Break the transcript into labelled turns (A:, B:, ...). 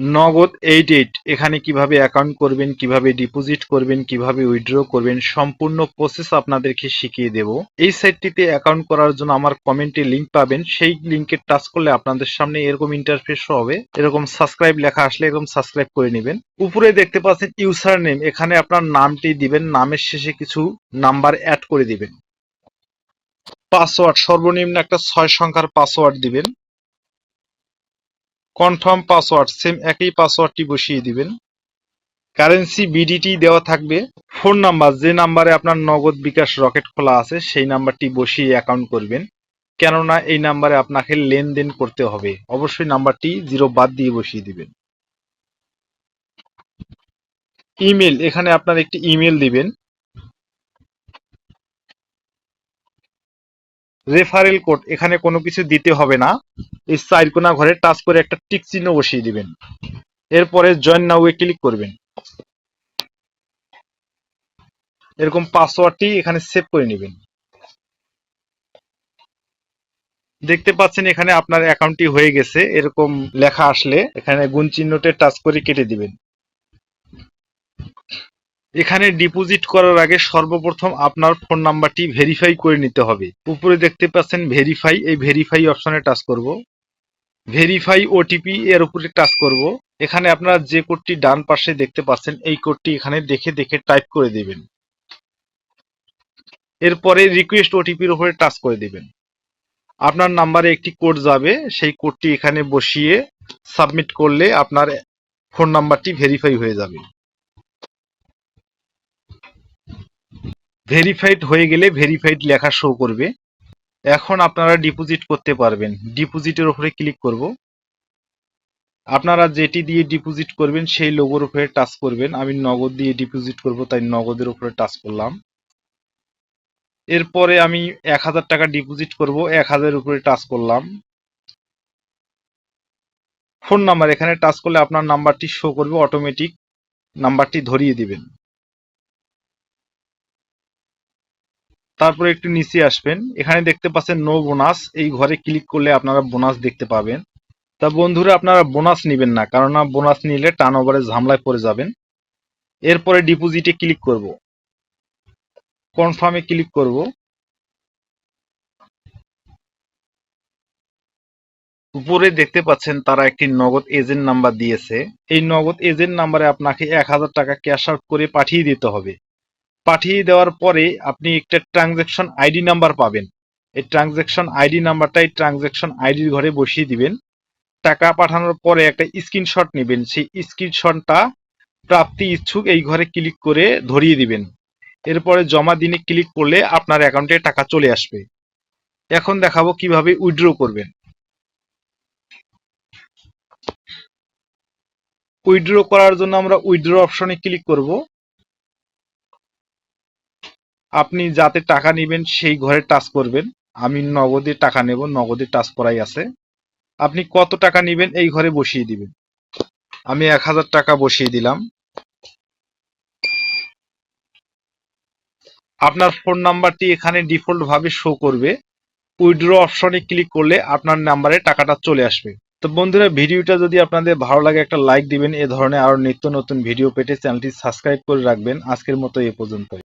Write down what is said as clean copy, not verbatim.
A: নগদ 88 এখানে কিভাবে অ্যাকাউন্ট করবেন, কিভাবে ডিপোজিট করবেন, কিভাবে উইথড্র করবেন সম্পূর্ণ প্রসেস আপনাদেরকে শিখিয়ে দেব। এই সাইটটিতে অ্যাকাউন্ট করার জন্য আমার কমেন্টে লিংক পাবেন, সেই লিংকে টাচ করলে আপনাদের সামনে এরকম ইন্টারফেস হবে, এরকম সাবস্ক্রাইব লেখা আসলে এরকম সাবস্ক্রাইব করে নেবেন। উপরে দেখতে পাচ্ছেন ইউজার নেম, এখানে আপনার নামটি দিবেন, নামের শেষে কিছু নাম্বার অ্যাড করে দিবেন। পাসওয়ার্ড সর্বনিম্ন একটা 6 সংখ্যার পাসওয়ার্ড দিবেন। কনফার্ম পাসওয়ার্ড সেম একই পাসওয়ার্ডটি বসিয়ে দিবেন। কারেন্সি বিডিটি দেওয়া থাকবে। ফোন নাম্বার যে নাম্বারে আপনার নগদ বিকাশ রকেট খোলা আছে সেই নাম্বারটি বসিয়ে অ্যাকাউন্ট করবেন, কেননা এই নাম্বারে আপনাকে লেনদেন করতে হবে। অবশ্যই নাম্বারটি 0 বাদ দিয়ে বসিয়ে দিবেন। ইমেল, এখানে আপনার একটি ইমেল দিবেন। রেফারেল কোড, এখানে কোনো কিছু দিতে হবে না, এই চারকোনা ঘরে টাচ করে একটা টিক চিহ্ন বসিয়ে দিবেন। এরপরে জয়েন নাও এ ক্লিক করবেন। এরকম পাসওয়ার্ডটি এখানে সেভ করে নেবেন। দেখতে পাচ্ছেন এখানে আপনার অ্যাকাউন্টটি হয়ে গেছে, এরকম লেখা আসলে এখানে গুণ চিহ্নতে টাচ করে কেটে দিবেন। এখানে ডিপোজিট করার আগে সর্বপ্রথম আপনার ফোন নাম্বারটি ভেরিফাই করে নিতে হবে। উপরে দেখতে পাচ্ছেন ভেরিফাই, এই ভেরিফাই অপশনে টাচ করব। ভেরিফাই ওটিপি এর উপরে টাচ করব। এখানে আপনারা যে কোডটি ডান পাশে দেখতে পাচ্ছেন এই কোডটি এখানে দেখে দেখে টাইপ করে দিবেন। এরপরে রিকোয়েস্ট ওটিপির উপরে টাচ করে দিবেন। আপনার নাম্বারে একটি কোড যাবে, সেই কোডটি এখানে বসিয়ে সাবমিট করলে আপনার ফোন নাম্বারটি ভেরিফাই হয়ে যাবে। ভেরিফাইড হয়ে গেলে ভেরিফাইড লেখা শো করবে। এখন আপনারা ডিপোজিট করতে পারবেন। ডিপোজিটের উপরে ক্লিক করব। আপনারা যেটি দিয়ে ডিপোজিট করবেন সেই লোগোর উপরে টাচ করবেন। আমি নগদ দিয়ে ডিপোজিট করব, তাই নগদের উপরে টাচ করলাম। এরপরে আমি 1000 টাকা ডিপোজিট করব, 1000 উপরে টাচ করলাম। ফোন নাম্বার, এখানে টাচ করলে আপনার নাম্বারটি শো করবে, অটোমেটিক নাম্বারটি ধরিয়ে দিবেন। তারপরে একটু নিচে আসবেন, এখানে দেখতে পাচ্ছেন নো বোনাস, এই ঘরে ক্লিক করলে আপনারা বোনাস দেখতে পাবেন। তা বন্ধুরা আপনারা বোনাস নেবেন না, কারণ বোনাস নিলে টার্ন ওভারে ঝামেলায় পড়ে যাবেন। এরপরে ডিপোজিটে ক্লিক করব, কনফার্মে ক্লিক করব। উপরে দেখতে পাচ্ছেন তারা একটি নগদ এজেন্ট নাম্বার দিয়েছে। এই নগদ এজেন্ট নাম্বারে আপনাকে 1000 টাকা ক্যাশ আউট করে পাঠিয়ে দিতে হবে। পাঠিয়ে দেওয়ার পরে আপনি একটা ট্রানজ্যাকশন আইডি নাম্বার পাবেন। এই ট্রানজ্যাকশন আইডি নাম্বারটাই ট্রানজ্যাকশন আইডির ঘরে বসিয়ে দিবেন। টাকা পাঠানোর পরে একটা স্ক্রিনশট নেবেন, সেই স্ক্রিনশটটা প্রাপ্তি ইচ্ছুক এই ঘরে ক্লিক করে ধরিয়ে দিবেন। এরপরে জমা দিনে ক্লিক করলে আপনার অ্যাকাউন্টে টাকা চলে আসবে। এখন দেখাবো কিভাবে উইথড্র করবেন। উইথড্র করার জন্য আমরা উইথড্র অপশনে ক্লিক করব। আপনি যাতে টাকা নেবেন সেই ঘরে টাচ করবেন। আমি নগদে টাকা নেব, নগদে টাচ করাই আছে। আপনি কত টাকা নেবেন এই ঘরে বসিয়ে দিবেন। আমি 1000 টাকা বসিয়ে দিলাম। আপনার ফোন নাম্বারটি এখানে ডিফল্ট ভাবে শো করবে। উইথড্র অপশনে ক্লিক করলে আপনার নাম্বারে টাকাটা চলে আসবে। তো বন্ধুরা ভিডিওটা যদি আপনাদের ভালো লাগে একটা লাইক দিবেন। এ ধরনের আরো নিত্য নতুন ভিডিও পেতে চ্যানেলটি সাবস্ক্রাইব করে রাখবেন। আজকের মতো এ পর্যন্তই।